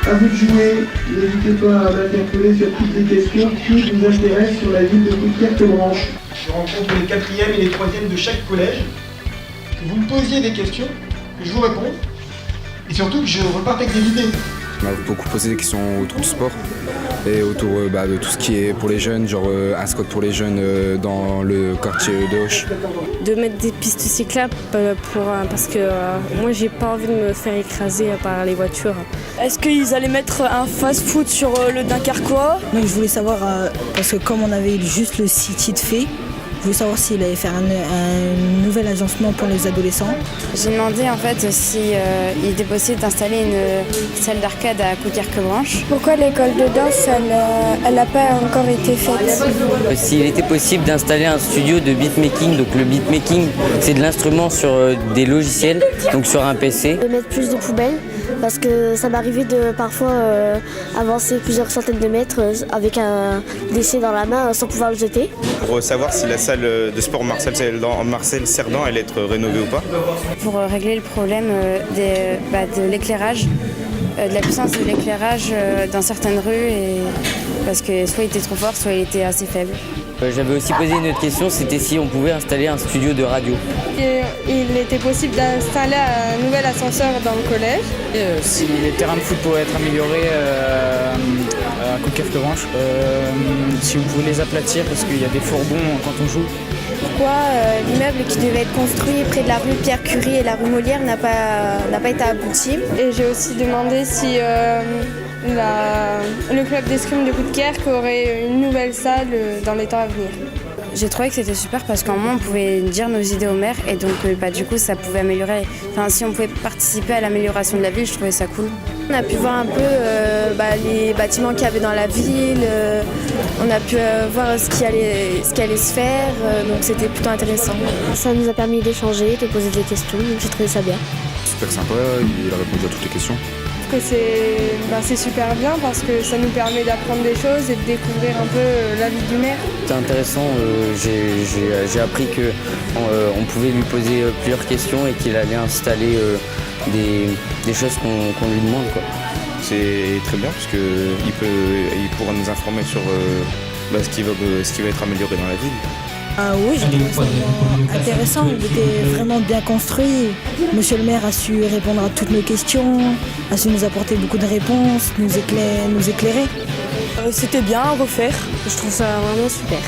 À vous de jouer, n'hésitez pas à m'interpeller sur toutes les questions qui vous intéressent sur la ville de Coudekerque-Branche. Je rencontre les 4e et les 3e de chaque collège, que vous me posiez des questions, que je vous réponds, et surtout que je reparte avec des idées. On m'a beaucoup posé des questions autour du sport et autour de tout ce qui est pour les jeunes, genre un squat pour les jeunes dans le quartier de Auch. De mettre des pistes cyclables parce que moi j'ai pas envie de me faire écraser par les voitures. Est-ce qu'ils allaient mettre un fast-food sur le Dunkerquois? Donc je voulais savoir, parce que comme on avait juste le City de Fée, je voulais savoir s'il allait faire un nouvel agencement pour les adolescents. J'ai demandé en fait si il était possible d'installer une salle d'arcade à Coudekerque-Branche. Pourquoi l'école de danse, elle n'a pas encore été faite? S'il était possible d'installer un studio de beatmaking, donc le beatmaking c'est de l'instrument sur des logiciels, donc sur un PC. De mettre plus de poubelles, parce que ça m'arrivait de parfois avancer plusieurs centaines de mètres avec un déchet dans la main sans pouvoir le jeter. Pour savoir si la salle de sport Marcel Cerdan allait être rénovée ou pas. Pour régler le problème de l'éclairage, de la puissance de l'éclairage dans certaines rues, parce que soit il était trop fort, soit il était assez faible. J'avais aussi posé une autre question, c'était si on pouvait installer un studio de radio. Il était possible d'installer un nouvel ascenseur dans le collège. Si les terrains de foot pourraient être améliorés à Coudekerque-Branche, si on pouvait les aplatir parce qu'il y a des fourbons quand on joue. Pourquoi l'immeuble qui devait être construit près de la rue Pierre-Curie et la rue Molière n'a pas été abouti? Et j'ai aussi demandé si le club d'escrime de Coudekerque aurait une nouvelle salle dans les temps à venir. J'ai trouvé que c'était super parce qu'en moins on pouvait dire nos idées au maire et donc du coup ça pouvait améliorer. Enfin si on pouvait participer à l'amélioration de la ville, je trouvais ça cool. On a pu voir un peu les bâtiments qu'il y avait dans la ville, on a pu voir ce qui allait se faire, donc c'était plutôt intéressant. Ça nous a permis d'échanger, de poser des questions, donc j'ai trouvé ça bien. Super sympa, il a répondu à toutes les questions. Que c'est super bien parce que ça nous permet d'apprendre des choses et de découvrir un peu la vie du maire. C'était intéressant, j'ai appris qu'on pouvait lui poser plusieurs questions et qu'il allait installer des choses qu'on lui demande, quoi. C'est très bien parce qu'il pourra nous informer sur ce qui va être amélioré dans la ville. Ah oui, j'ai trouvé ça vraiment intéressant, il était vraiment bien construit. Monsieur le maire a su répondre à toutes nos questions, a su nous apporter beaucoup de réponses, nous éclairer. C'était bien à refaire. Je trouve ça vraiment super.